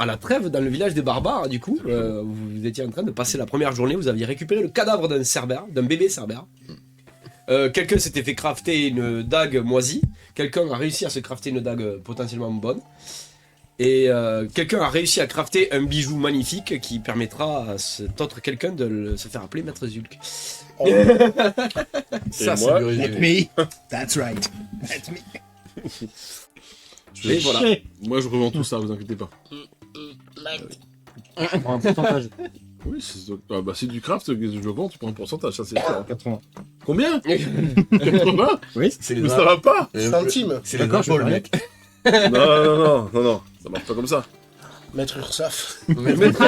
à la trêve dans le village des barbares, du coup, vous étiez en train de passer la première journée, vous aviez récupéré le cadavre d'un cerbère, d'un bébé cerbère. Quelqu'un s'était fait crafter une dague moisie, quelqu'un a réussi à se crafter une dague potentiellement bonne, et quelqu'un a réussi à crafter un bijou magnifique qui permettra à cet autre quelqu'un de se faire appeler Maître Zulk. Oh. Ça, moi, c'est du Let résumé. me. That's right. Let me. Et voilà. Moi, je revends tout ça, vous inquiétez pas. Un pourcentage. Oui, c'est du craft que je vends, tu prends un pourcentage, ça c'est sûr. 80. Combien 80 Oui. C'est Mais ça va pas Centimes. C'est les impôts, le mec. Non, ça marche pas comme ça. Maître Ursaf. Maître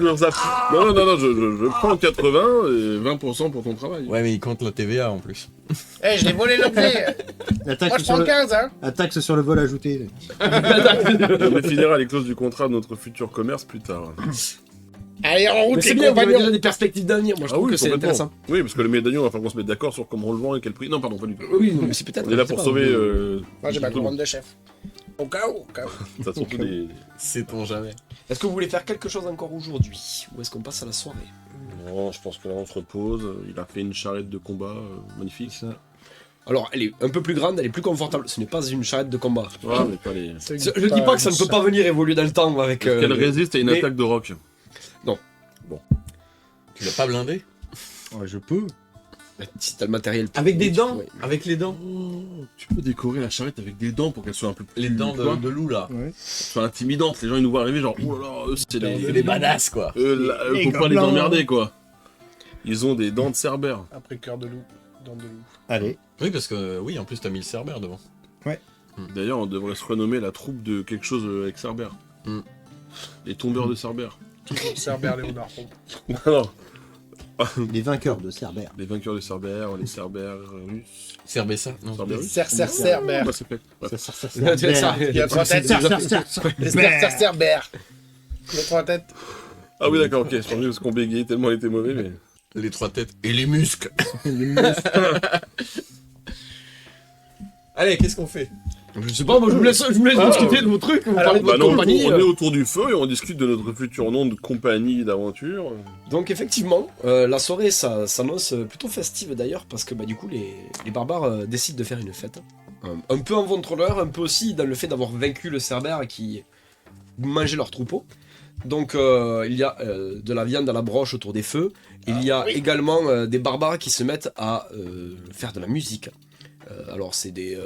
Ursaf. Non, je prends 80 et 20% pour ton travail. Ouais, mais il compte la TVA en plus. Eh, je l'ai volé l'objet. La Moi, taxe, je sur prends le... 15, hein. La taxe sur le vol ajouté. On définira les clauses du contrat de notre futur commerce plus tard. Allez, en Mais route, c'est les bien, vous avez compagnons. déjà des perspectives d'avenir, moi je trouve que c'est complètement. intéressant. Oui, parce que le médaillon, il va falloir qu'on se mette d'accord sur comment on le vend et quel prix. Non, pardon, pas du tout. Oui, non, mais c'est peut-être. On est là je sais pour pas, sauver. Moi, j'ai ma tout le couronne monde. de chef. Au cas où. Ça, surtout des. Sait-on jamais. Est-ce que vous voulez faire quelque chose encore aujourd'hui? Ou est-ce qu'on passe à la soirée? Non, je pense que là, on se repose. Il a fait une charrette de combat magnifique. Alors, elle est un peu plus grande, elle est plus confortable. Ce n'est pas une charrette de combat. Ah, mais pas les. Je dis pas que ça ne peut pas venir évoluer dans le temps avec. Est-ce qu'elle résiste à une mais- attaque de roc? Tu l'as pas blindé? Ouais, je peux. Si t'as le matériel. Avec des dents? Ouais. Avec les dents? Tu peux décorer la charrette avec des dents pour qu'elle soit un peu plus. Les dents tu vois, de loup, là. Ouais. soit intimidante. Les gens, ils nous voient arriver, genre, oh là là, eux, c'est C'est des. des badass, quoi. Les Faut pas les gobelins. emmerder, quoi. Ils ont des dents de cerbère. Après cœur de loup. Dents de loup. Allez. Oui, parce que, oui, en plus, t'as mis le cerbère devant. D'ailleurs, on devrait se renommer la troupe de quelque chose avec cerbère. Hmm. Les tombeurs de cerbère. Cerbère Léonard. Non. Les vainqueurs de Cerbère. Les vainqueurs de cerbère, les cerbères russes. Cerbessa? Non. Cerbère russes. Cerbère. Ouais, c'est fait. Ouais. C'est ça. Il y a trois têtes. Les Cerbère. Les trois têtes. Ah oui, d'accord, ok. Je pensais parce qu'on bégayait tellement il était mauvais, mais. Les trois têtes et les muscles. Allez, qu'est-ce qu'on fait? Je sais pas, moi je vous laisse discuter de vos trucs, vous parlez de Bah votre non, compagnie. on est autour du feu et on discute de notre futur nom de compagnie d'aventure. Donc effectivement, la soirée ça s'annonce plutôt festive d'ailleurs, parce que bah, du coup les barbares décident de faire une fête. Un peu en ventre-leur, un peu aussi dans le fait d'avoir vaincu le cerbère qui mangeait leur troupeau. Donc il y a de la viande à la broche autour des feux. Il y a également des barbares qui se mettent à faire de la musique. Alors c'est des...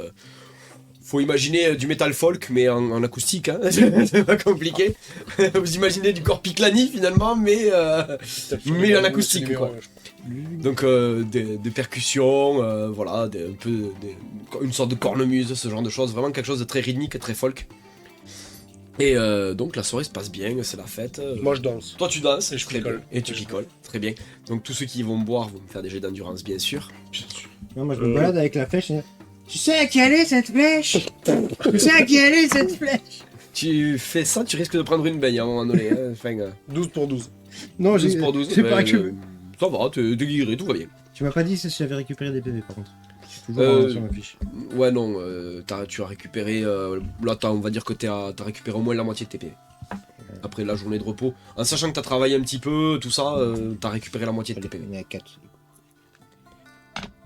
faut imaginer du metal folk mais en acoustique, hein. C'est pas compliqué. Vous imaginez du Corpiclani finalement mais en acoustique quoi. Donc des percussions, voilà, une sorte de cornemuse, ce genre de choses, vraiment quelque chose de très rythmique, très folk. Et donc la soirée se passe bien, c'est la fête. Moi, je danse. Toi tu danses, Et je très picole. bien. Et tu picoles, très bien. Donc tous ceux qui vont boire vont me faire des jets d'endurance bien sûr. Non, moi je me balade avec la flèche. Tu sais à qui elle est cette flèche? Tu sais à qui elle est cette flèche? Tu fais ça, tu risques de prendre une baigne à un moment donné. Hein. Enfin, 12 pour 12. Non, 12 pour 12. j'ai mais, pas que... ça va, t'es guéri, tout va bien. Tu m'as pas dit si j'avais récupéré des PV par contre. C'est toujours sur ma fiche. Ouais non, tu as récupéré... là on va dire que t'as récupéré au moins la moitié de tes PV. Après la journée de repos. En sachant que t'as travaillé un petit peu, tout ça, t'as récupéré la moitié de tes PV. On est à 4.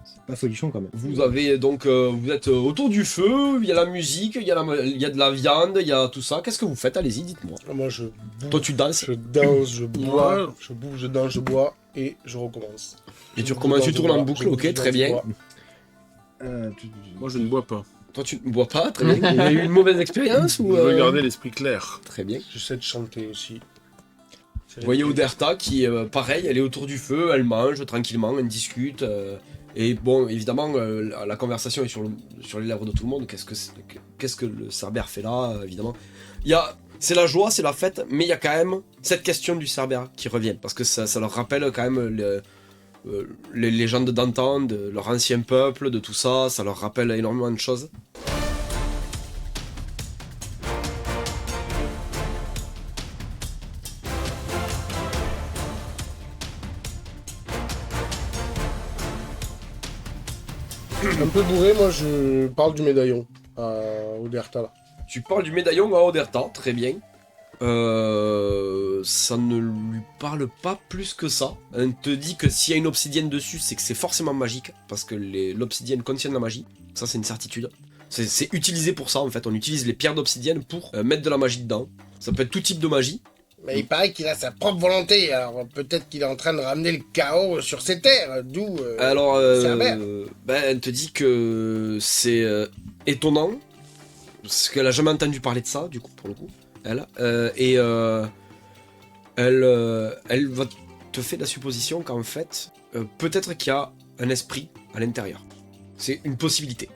C'est pas folichon quand même. Vous avez donc, vous êtes autour du feu, il y a la musique, il y a de la viande, il y a tout ça. Qu'est-ce que vous faites? Allez-y, dites-moi. Moi, je Toi tu danses je danse, je bois, je bouge, je danse, je bois et je recommence. et tu recommences, tu tournes en boucle, ok, très bien. Moi, je ne bois pas. Toi tu ne bois pas, très bien. Il y a eu une mauvaise expérience Je ou veux garder l'esprit clair. Très bien. J'essaie de chanter aussi. Vous voyez Oderta qui, pareil, elle est autour du feu, elle mange tranquillement, elle discute. Et bon, évidemment, la conversation est sur les lèvres de tout le monde. Qu'est-ce que le cerbère fait là, évidemment. C'est la joie, c'est la fête, mais il y a quand même cette question du cerbère qui revient. Parce que ça leur rappelle quand même les légendes d'antan, de leur ancien peuple, de tout ça. Ça leur rappelle énormément de choses. Un peu bourré, moi, je parle du médaillon au Derta là. Tu parles du médaillon à Oderta, très bien. Ça ne lui parle pas plus que ça. Elle te dit que s'il y a une obsidienne dessus, c'est que c'est forcément magique, parce que l'obsidienne contient de la magie. Ça, c'est une certitude. C'est utilisé pour ça, en fait. On utilise les pierres d'obsidienne pour mettre de la magie dedans. Ça peut être tout type de magie. Mais il paraît qu'il a sa propre volonté, alors peut-être qu'il est en train de ramener le chaos sur ses terres, d'où... Alors, Cerbère. elle te dit que c'est étonnant, parce qu'elle a jamais entendu parler de ça, du coup, pour le coup, elle. Elle va te faire la supposition qu'en fait, peut-être qu'il y a un esprit à l'intérieur. C'est une possibilité.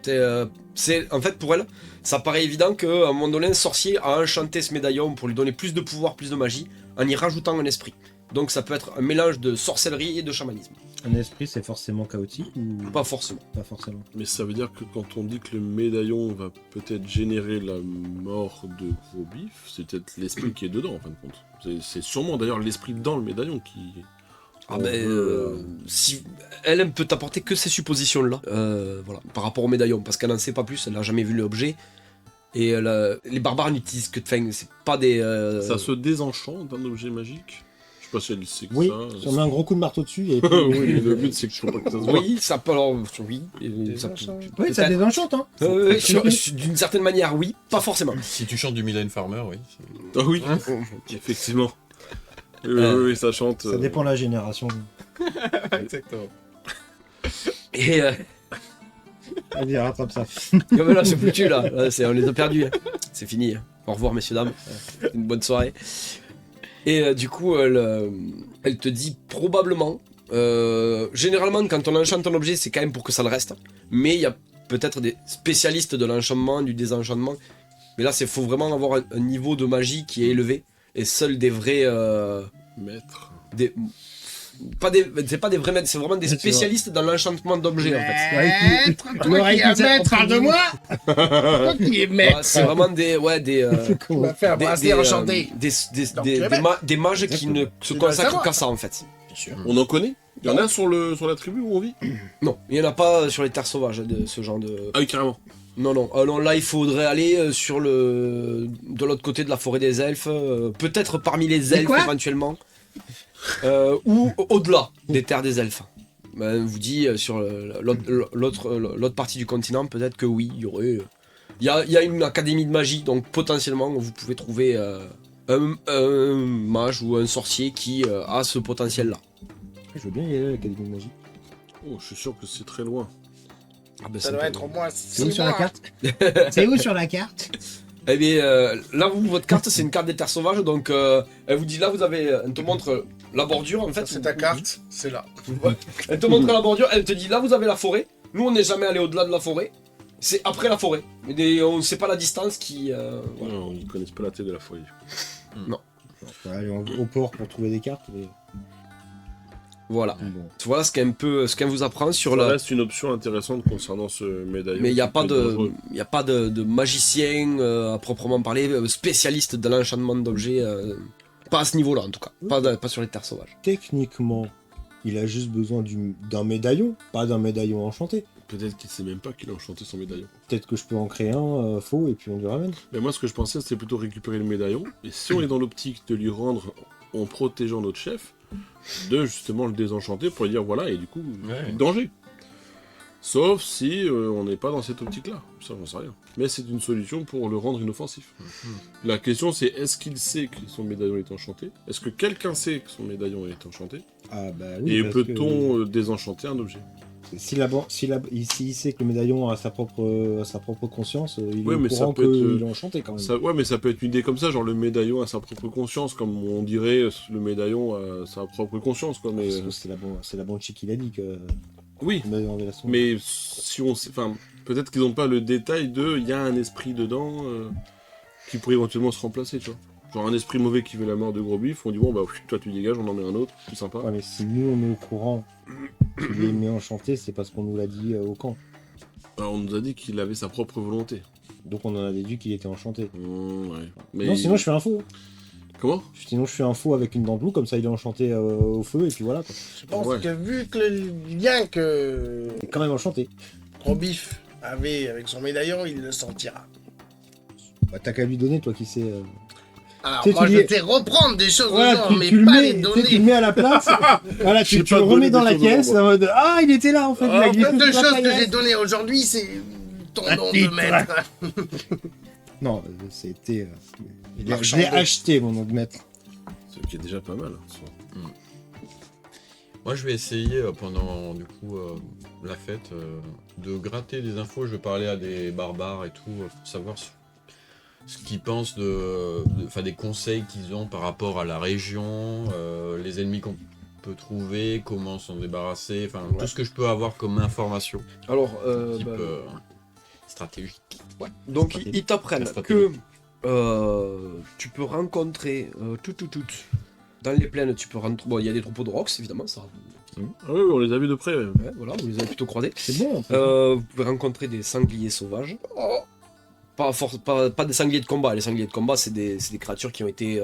En fait, pour elle, ça paraît évident qu'à un moment donné, un sorcier a enchanté ce médaillon pour lui donner plus de pouvoir, plus de magie, en y rajoutant un esprit. Donc ça peut être un mélange de sorcellerie et de chamanisme. Un esprit, c'est forcément chaotique ou Pas forcément. pas forcément? Mais ça veut dire que quand on dit que le médaillon va peut-être générer la mort de Gros Bif, c'est peut-être l'esprit qui est dedans en fin de compte. C'est sûrement d'ailleurs l'esprit dans le médaillon qui... Ah si elle peut t'apporter que ces suppositions-là, voilà, par rapport au médaillon, parce qu'elle n'en sait pas plus, elle n'a jamais vu l'objet. Et les barbares n'utilisent que de fin, c'est pas des. Ça se désenchante d'un objet magique. Je sais pas si elle sait que Oui, ça. si on met un gros coup de marteau dessus, et Oui, le but c'est que je sais pas que ça se voit. Oui, ça peut alors. Oui, ça peut. oui, ça désenchante, hein. D'une certaine manière, oui, pas forcément. Si tu chantes du Mylène Farmer, oui. Ah oui, effectivement. Oui, ça chante. Ça dépend de la génération. Exactement. Et Vas-y, rattrape ça. comme là, c'est foutu là, on les a perdus. Hein. C'est fini. Hein. Au revoir, messieurs, dames. Une bonne soirée. Et du coup, elle te dit probablement. Généralement, quand on enchante un objet, c'est quand même pour que ça le reste. Mais il y a peut-être des spécialistes de l'enchantement, du désenchantement. Mais là, faut vraiment avoir un niveau de magie qui est élevé. Et seuls des vrais. Maître. C'est pas des vrais maîtres, c'est vraiment des Ouais, tu vois. spécialistes dans l'enchantement d'objets en fait. Ouais, Toi qui es maître de moi. Toi qui es maître. Ouais, c'est vraiment des. Ouais, des. On va faire un bracelet enchanté. Donc, tu es des mages qui ne se Tu dois le consacrent savoir. qu'à ça en fait. Bien sûr. On en connaît? Il y en a sur la tribu où on vit? Non, il n'y en a pas sur les terres sauvages de ce genre de. Ah oui, carrément. Non, non. Non, là, il faudrait aller de l'autre côté de la forêt des elfes. Peut-être parmi les elfes quoi éventuellement. Ou au-delà des terres des elfes. Ben, on vous dit sur l'autre partie du continent, peut-être que oui, il y aurait. Il y a une académie de magie, donc potentiellement vous pouvez trouver un mage ou un sorcier qui a ce potentiel-là. Je veux bien y aller à l'Académie de Magie. Oh, je suis sûr que c'est très loin. Ah ben, Ça doit être au moins C'est où 6 sur la mois. carte? C'est où sur la carte? Eh bien, là, votre carte, c'est une carte des terres sauvages, donc elle vous dit là, elle te montre la bordure en fait. C'est ta carte, c'est là. Elle te montre la bordure, elle te dit là, vous avez la forêt. Nous, on n'est jamais allé au-delà de la forêt. C'est après la forêt. Mais on ne sait pas la distance qui. Voilà. Non, ils connaissent pas la tête de la foyer. Faut aller au port pour trouver des cartes. Mais... Voilà. Bon. Voilà ce qu'elle vous apprend sur Ça la. reste une option intéressante concernant ce médaillon. Mais il n'y a qui pas peut être dangereux. de magicien à proprement parler, spécialiste de l'enchantement d'objets. Pas à ce niveau-là en tout cas. Pas sur les terres sauvages. Techniquement, il a juste besoin d'un médaillon, pas d'un médaillon enchanté. Peut-être qu'il sait même pas qu'il a enchanté son médaillon. Peut-être que je peux en créer un faux et puis on lui ramène. Mais moi, ce que je pensais, c'était plutôt récupérer le médaillon. Et si on est dans l'optique de lui rendre en protégeant notre chef, de justement le désenchanter pour lui dire voilà, et du coup, Ouais. danger. Sauf si on n'est pas dans cette optique-là. Ça, j'en sais rien. Mais c'est une solution pour le rendre inoffensif. La question, c'est est-ce qu'il sait que son médaillon est enchanté? Est-ce que quelqu'un sait que son médaillon est enchanté? Ah bah oui. Et parce peut-on désenchanter un objet? que s'il sait que le médaillon a sa propre conscience, il Oui, est au mais ça courant peut qu'il être, est enchanté quand même. Ouais, mais ça peut être une idée comme ça, genre le médaillon a sa propre conscience, comme on dirait le médaillon a sa propre conscience, quoi. Mais Parce que c'est la banshee qui l'a dit que oui, le médaillon avait la sonde. mais si on sait, enfin, peut-être qu'ils n'ont pas le détail de, il y a un esprit dedans qui pourrait éventuellement se remplacer, tu vois. Genre un esprit mauvais qui veut la mort de Gros Bif, on dit bon bah toi tu dégages, on en met un autre, plus sympa. Ouais, mais si nous on est au courant qu'il est mis enchanté, c'est parce qu'on nous l'a dit au camp. Alors, on nous a dit qu'il avait sa propre volonté. Donc on en a déduit qu'il était enchanté. Ouais. Mais Non, sinon je fais un faux. comment? Sinon je fais un faux avec une dent bleue, comme ça il est enchanté au feu et puis voilà quoi. Je pense Ouais. que vu que le lien que Il est quand même enchanté. Gros Bif avait avec son médaillon, il le sentira. Bah, t'as qu'à lui donner, toi qui sais. Alors, Tu sais, moi, tu je dis- sais reprendre des choses aux Voilà, gens, tu, mais tu le pas mets, les tu sais, tu le donner. mets à la place. Voilà, J'ai tu pas le remets donné dans des la choses aux caisse gens. en mode ah, il était là en fait. il a La griffé seule toute la chose que paillette. j'ai donnée aujourd'hui, c'est ton Un nom de titre. maître. Non, c'était. Je l'ai Marchandé. acheté, mon nom de maître. Ce qui est déjà pas mal. Moi, je vais essayer pendant du coup la fête de gratter des infos. Je vais parler à des barbares et tout pour savoir ce qu'ils pensent enfin, des conseils qu'ils ont par rapport à la région, les ennemis qu'on peut trouver, comment s'en débarrasser, enfin tout ce que je peux avoir comme information Alors, type bah, stratégique. donc stratégie. ils t'apprennent La stratégie. que tu peux rencontrer dans les plaines, tu peux rentrer. Bon, il y a des troupeaux de rox, évidemment, ça. Ah oui, on les a vus de près. Ouais. Ouais, voilà, vous les avez plutôt croisés. C'est bon. Vous pouvez rencontrer des sangliers sauvages. Pas des sangliers de combat. Les sangliers de combat, c'est des créatures qui ont été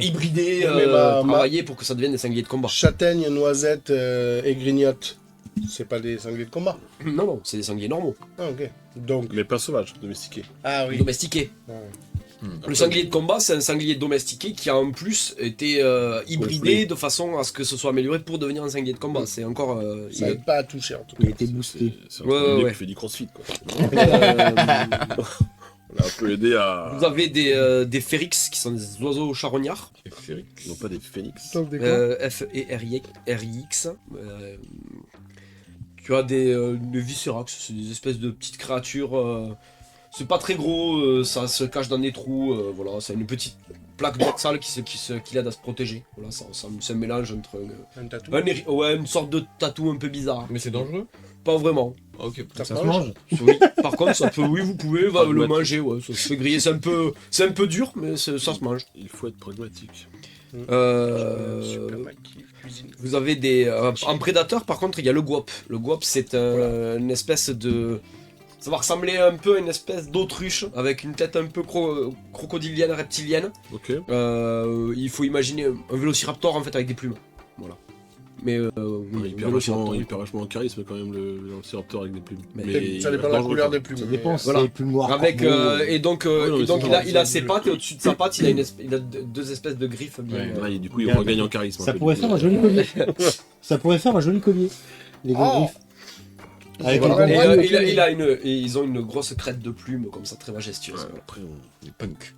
hybridées, Mais travaillées pour que ça devienne des sangliers de combat. Châtaigne, noisette et grignote. C'est pas des sangliers de combat. Non, non, c'est des sangliers normaux, Ah, ok. Donc. Mais pas sauvages, domestiqués. Ah oui. domestiqués. Ouais. Le sanglier de combat, c'est un sanglier domestiqué qui a en plus été hybridé Gonflé. de façon à ce que ce soit amélioré pour devenir un sanglier de combat. C'est encore. Ça aide pas à toucher en tout cas. Il a été boosté. C'est Ouais, un sanglier ouais. qui fait du crossfit, quoi. Euh, On a un peu aidé à. vous avez des phérix qui sont des oiseaux charognards. Non, pas des phénix. Donc, des quoi F-E-R-I-X. Tu as des viscérax, c'est des espèces de petites créatures. C'est pas très gros, ça se cache dans des trous. Voilà, c'est une petite plaque dorsale qui l'aide à se protéger. Voilà, c'est un mélange entre Un tatou. une sorte de tatou un peu bizarre. Mais c'est dangereux. Pas vraiment. Ah, ok. Ça Ça se se mange mange. Oui, par contre, ça peut, oui, vous pouvez le Pragmatique. manger. Ouais, ça se fait griller. C'est un peu dur, mais ça se mange. Il faut être pragmatique. Euh, Super qui cuisine. Vous avez des. En prédateur, par contre, il y a le guop. Le guop, c'est une espèce de. Ça va ressembler un peu à une espèce d'autruche avec une tête un peu crocodilienne, reptilienne. Ok. Il faut imaginer un vélociraptor en fait avec des plumes. Voilà. Mais oui, un vélociraptor. Hyper vachement en charisme quand même le Velociraptor avec des plumes. Mais Ça il dépend est de la dangereux, couleur quoi. des plumes. Ça mais- dépend, si Voilà. c'est plus noir. Avec corbeau, et donc non, mais donc c'est il a vrai, ses pattes et au-dessus de sa patte il a deux espèces de griffes bien. Ouais. Ouais, et du coup, il Bien. regagne en charisme. Ça un peu, pourrait du faire coup. un joli collier. Ça pourrait faire un joli collier. Les gros Oh. griffes. Avec Voilà. les Et, gros ils ont une grosse crête de plumes comme ça très majestueuse. Ouais, Voilà. après, Les punks.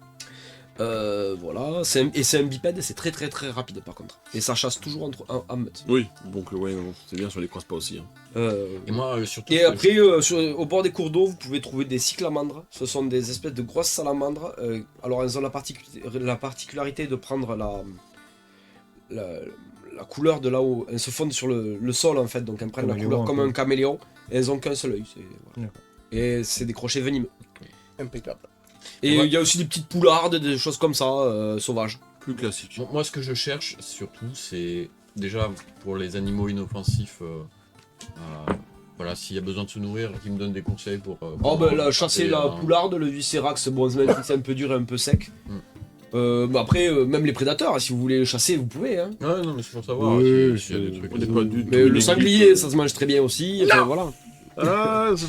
Voilà, c'est un bipède et c'est très très très rapide par contre. Et ça chasse toujours en meute. Oui, donc ouais, non, c'est bien, sur les croise pas aussi. Hein. Et moi, surtout. Et ce que après, au bord des cours d'eau, vous pouvez trouver des cyclamandres. Ce sont des espèces de grosses salamandres. Alors elles ont la particularité de prendre la couleur de là où elles se fondent sur le sol en fait. Donc elles prennent la Caméléon, couleur un comme peu. un caméléon. Et elles ont qu'un seul œil. Voilà. D'accord. Et c'est des crochets venimeux. Impeccable. Et il Ouais. y a aussi des petites poulardes, des choses comme ça, sauvages. Plus classique. Bon, moi, ce que je cherche surtout, c'est déjà pour les animaux inoffensifs. Voilà, s'il y a besoin de se nourrir, qu'ils me donnent des conseils pour. Oh ben là, chasser la hein. poularde, le viscérax, bon même si c'est un peu dur et un peu sec. Mais après, même les prédateurs, si vous voulez les chasser, vous pouvez. Hein. Ouais, non, mais c'est pour savoir Oui, s'il y a des c'est- trucs. On n'est pas du tout. Mais le des sanglier, griffes, ça se mange très bien aussi. Enfin, voilà. Ah, c'est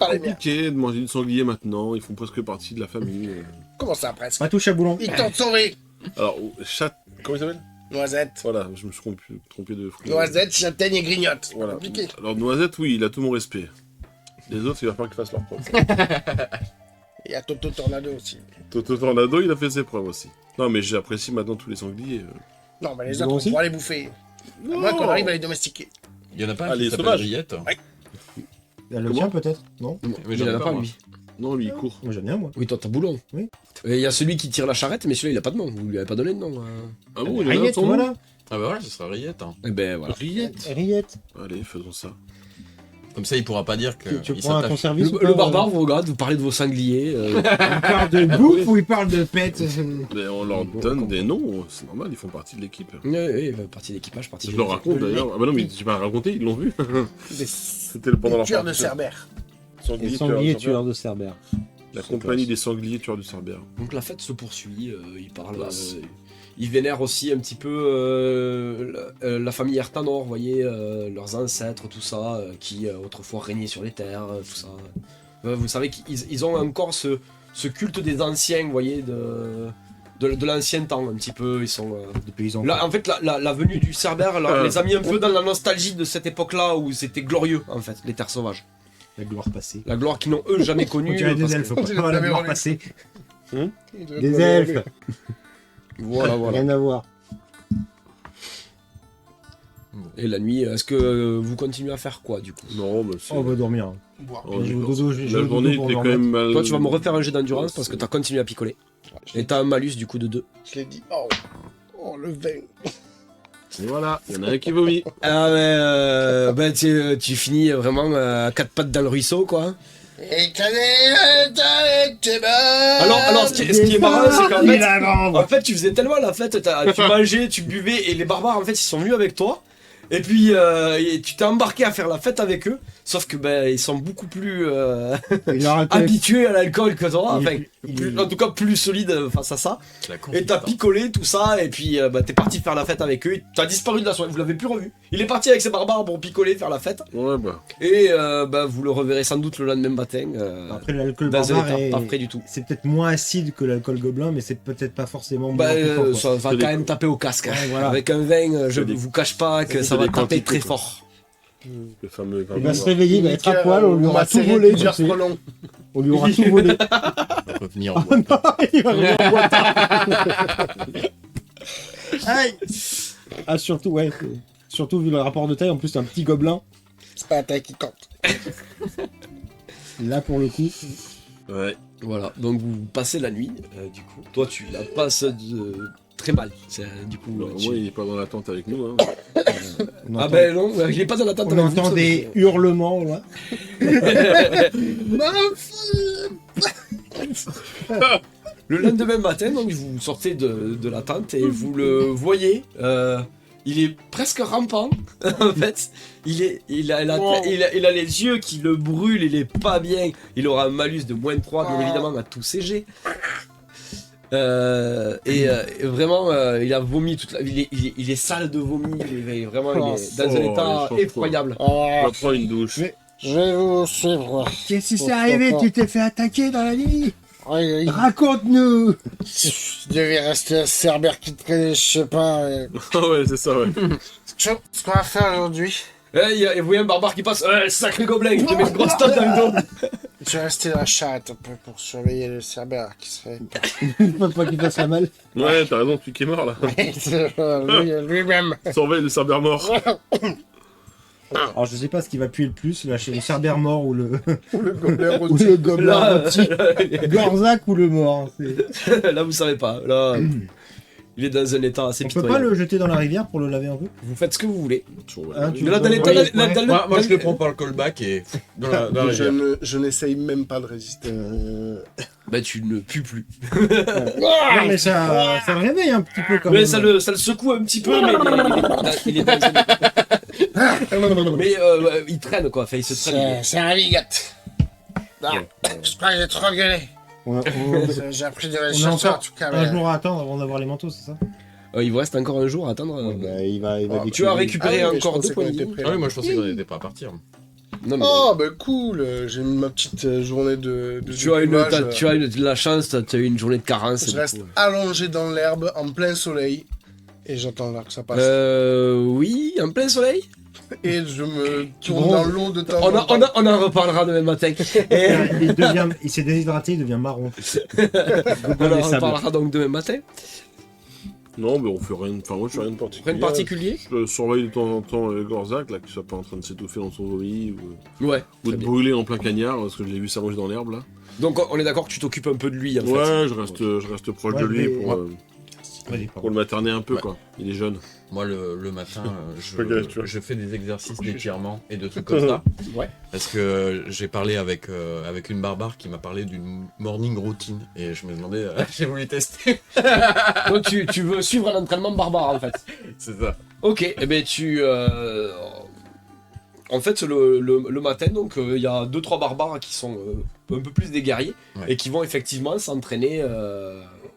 Pas les miens. compliqué de manger du sanglier maintenant, ils font presque partie de la famille. Comment ça presque Un touche à boulon. Ils t'ont sauvé. Alors, chat. Comment il s'appelle Noisette. Voilà, je me suis trompé de fruit. Noisette, châtaigne et grignote. Voilà. Compliqué. Alors, Noisette, oui, il a tout mon respect. Les autres, il va falloir qu'ils fassent leur preuve. Il y a Toto Tornado aussi. Toto Tornado, il a fait ses preuves aussi. Non, mais j'apprécie maintenant tous les sangliers. Non, mais les Ils autres, ont on aussi pourra les bouffer. À moins qu'on arrive à les domestiquer. Il y en a pas Ah, un qui les s'appelle sauvages. Riette. Le Comment tien peut-être Non Mais Il j'en en ai a pas, moi. lui. Non, lui, il court. Moi j'aime bien moi. Oui, toi, t'as boulon. Oui. Et il y a celui qui tire la charrette, mais celui-là, il a pas de nom. Vous lui avez pas donné de nom. Ah bon, il y en a un Riette, son nom voilà. Ah bah voilà, ce sera Riette. Hein. Eh ben voilà. Riette. Riette. Allez, faisons ça. Comme ça, il pourra pas dire Tu qu'il prends à ton s'attache. service ou Le pas, barbare vous regarde, vous parlez de vos sangliers. Il parle de bouffe ou il parle de pète Mais on leur donne des noms, c'est normal, ils font partie de l'équipe. Oui, partie d'équipage, partie. Je leur raconte d'ailleurs. Ah bah non, mais tu m'as raconté, ils l'ont vu. C'était pendant leur Tueur de partie. Cerbère. Les sangliers tueurs de Cerbère. La compagnie des sangliers tueurs du Cerbère. Donc la fête se poursuit. Il parle. Classe. Il vénère aussi un petit peu la famille Ertanor, vous voyez, leurs ancêtres, tout ça, qui autrefois régnaient sur les terres, tout ça. Vous savez qu'ils ont encore ce culte des anciens, vous voyez, de l'ancien temps un petit peu. Ils sont Des paysans. là, en fait, la venue du Cerbère les a mis un peu dans la nostalgie de cette époque-là où c'était glorieux, en fait, les terres sauvages. La gloire passée. La gloire qu'ils n'ont eux jamais On connue. dirait des parce que- elfes, On dirait quoi. La des gloire elfes. passée. Il doit Des être elfes. Voilà, voilà. Rien à voir. Et la nuit, est-ce que vous continuez à faire quoi du coup? Non, mais c'est. Oh, on va dormir. Boire. Oh, Je vais au d'accord. dodo, je vais La au dodo journée pour était quand dormir. même mal. Toi, tu vas me refaire un jet d'endurance parce que t'as continué à picoler. Et t'as un malus du coup de 2. Je l'ai dit. Oh, le vin. Et voilà, il y en a un qui vomit. Ah mais tu finis vraiment à quatre pattes dans le ruisseau quoi. Alors ce qui est marrant c'est qu'en fait, en fait tu faisais tellement la fête, tu mangeais, tu buvais et les barbares en fait ils sont venus avec toi. Et puis et tu t'es embarqué à faire la fête avec eux, sauf que ils sont beaucoup plus Il a raté. habitués à l'alcool que toi, Il- enfin il- en tout cas plus solides face à ça. La Et t'as consistance. picolé tout ça, et puis t'es parti faire la fête avec eux, t'as disparu de la soirée, vous l'avez plus revu. Il est parti avec ses barbares pour picoler, faire la fête, Ouais, bah. et vous le reverrez sans doute le lendemain matin, Après, l'alcool dans un barbare état est... pas frais du tout. C'est peut-être moins acide que l'alcool gobelin, mais c'est peut-être pas forcément Bah, moins piquant, quoi. ça va C'est quand des- même taper au casque. Ouais, voilà. Avec un vin, je C'est des- vous cache pas que c'est ça va des taper quantités, très quoi. fort. Le fameux. Il va se réveiller, il va être à poil, on lui aura tout macéré volé. plusieurs tu sais. frelons. On lui aura tout volé. Revenir en boîte. Il va revenir en boîte. Aïe. Ah, surtout, ouais. Surtout vu le rapport de taille, en plus, c'est un petit gobelin. C'est pas la taille qui compte. Là, pour le coup. Ouais. Voilà, donc vous passez la nuit, du coup. Toi, tu la passes très mal. Du coup, Non, tu- moi, il est pas dans la tente avec nous. Hein. On Ah entend, ben non, il est pas dans la tente on avec vous, entend ça, des donc, hurlements, là. Le lendemain matin, donc vous sortez de la tente et vous le voyez. Il est presque rampant, en fait. Il a les yeux qui le brûlent, il est pas bien. Il aura un malus de -3, bien évidemment, à tous ses jets. Et vraiment, il a vomi toute la... il est sale de vomi, il est vraiment il est dans un il état change effroyable. On va prendre une douche. Mais- Je vais vous suivre. Qu'est-ce qui s'est arrivé? Tu t'es fait attaquer dans la nuit? Oui, oui. Raconte-nous! Je devais rester à Cerbère qui traînait, je sais pas. Ah ouais, c'est ça, ouais. Ce qu'on va faire aujourd'hui, Vous voyez un barbare qui passe, sacré gobelin, il te met une grosse tête dans le dos. je vais rester dans la chatte un peu pour surveiller le Cerbère qui serait. Il faut pas qu'il fasse la mal. Ouais, t'as raison, celui qui est mort là. Lui-même. Surveille le cerbère mort. Alors, je sais pas ce qui va puer le plus, le cerbère mort ou le, Le gobelin ou le gobelin Là, rôti. Gorzac ou le mort. C'est- là, vous savez pas. Là, il est dans un état assez On peut pas pitoyable. le jeter dans la rivière pour le laver un peu? Vous faites ce que vous voulez. Hein, tu Mais là, le dans l'état, donnes- dans le- Moi, je dans- le prends par le callback et dans la Je rivière. je n'essaye même pas de résister. Bah, tu ne pues plus. Non, mais ça le réveille un petit peu quand même. Mais ça le secoue un petit peu, mais il est dans un... Mais il traîne quoi, enfin il se traîne. C'est un ligote. Je crois que j'ai trop gueulé. J'ai appris de la On a chanson en encore tout cas. un mais- jour à attendre avant d'avoir les manteaux, c'est ça? Il vous reste encore un jour à attendre. Il va Ah, Tu as récupéré Ah oui, mais je encore pensais 2 qu'on points de était vie. prêts, Ah oui, là. moi je pensais qu'on n'était pas à partir. Non, mais Oh, bah cool, j'ai mis ma petite journée de tu as découpage, tu as de la chance, tu as eu une journée de carence. Je du reste coup. allongé dans l'herbe en plein soleil et j'attends là que ça passe. Oui, en plein soleil. Et je me tourne Bon. dans l'eau de temps en temps. On en reparlera demain matin. Et Il s'est déshydraté, il devient marron. on en reparlera donc demain matin. Non, mais on fait rien. Enfin, moi, je fais rien de particulier. Rien de particulier. Je surveille de temps en temps Gorzac, là, qu'il soit pas en train de s'étouffer dans son vomi Ouais. ou très de bien. brûler en plein cagnard, parce que je l'ai vu s'allonger dans l'herbe là. Donc on est d'accord que tu t'occupes un peu de lui en fait. Ouais, je reste proche de Ouais, lui mais- pour le materner un peu, Ouais. quoi. Il est jeune. Moi, le matin, Fais gaffe, tu vois. je fais des exercices d'étirement et de trucs comme ça. Ouais. Parce que j'ai parlé avec une barbare qui m'a parlé d'une morning routine. Et je me demandais, j'ai voulu tester. Donc tu veux suivre un entraînement barbare en fait. C'est ça. Ok, et ben en fait, le matin, donc, il y a 2-3 barbares qui sont un peu plus des guerriers Ouais. et qui vont effectivement s'entraîner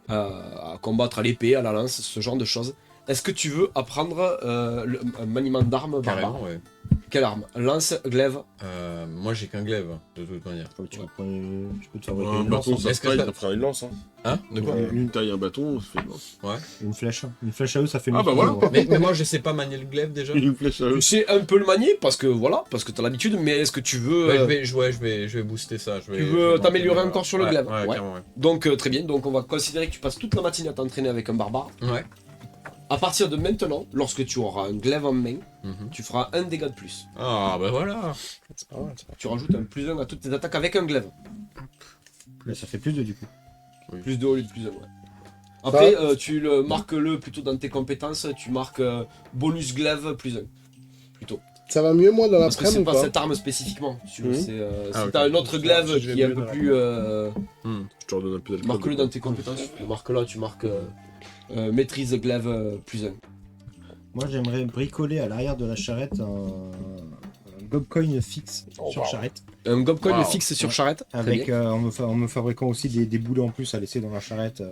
à combattre à l'épée, à la lance, ce genre de choses. Est-ce que tu veux apprendre un maniement d'arme barbare? Carrément, ouais. Quelle arme? Lance, glaive? Moi, j'ai qu'un glaive, de toute manière. Tu peux te fabriquer Un une lance. bâton, ça Est-ce se que taille, ça- ça fera une lance. Hein. Hein? De quoi? Une taille, un bâton, ça fait une lance. Ouais. Une flèche. Une flèche à eux, ça fait une Ah, bah lance. voilà. Mais moi, je sais pas manier le glaive déjà. Une flèche à eux. Tu sais un peu le manier parce que t'as l'habitude, mais est-ce que tu veux. Ouais, je vais booster ça. Tu veux t'améliorer encore sur le glaive? Ouais, Ouais. carrément, ouais. Donc très bien, donc on va considérer que tu passes toute la matinée à t'entraîner avec un barbare. Ouais. À partir de maintenant, lorsque tu auras un glaive en main, Mhm. tu feras un dégât de plus. Ah, bah voilà. C'est pas mal, ça. Tu rajoutes un plus 1 à toutes tes attaques avec un glaive. Là, ça fait plus de du coup. Plus 2 au lieu de plus 1, ouais. Après, tu le marques-le plutôt dans tes compétences, tu marques bonus glaive plus 1. Plutôt. Ça va mieux, moi, dans Parce que c'est l'après-midi ou pas pas cette arme spécifiquement. Si tu veux, Mhm. c'est, Ah, si ok. t'as un autre glaive Je vais qui est un mieux peu dans la plus. Je te redonne un peu d'alcool. Marque-le dans tes compétences. Tu le marques là, tu marques maîtrise glaive plus 1. Moi, j'aimerais bricoler à l'arrière de la charrette un gobcoin fixe sur wow. charrette. Un gobcoin Wow. fixe sur charrette. Très Avec, bien. en me fabriquant aussi des boulets en plus à laisser dans la charrette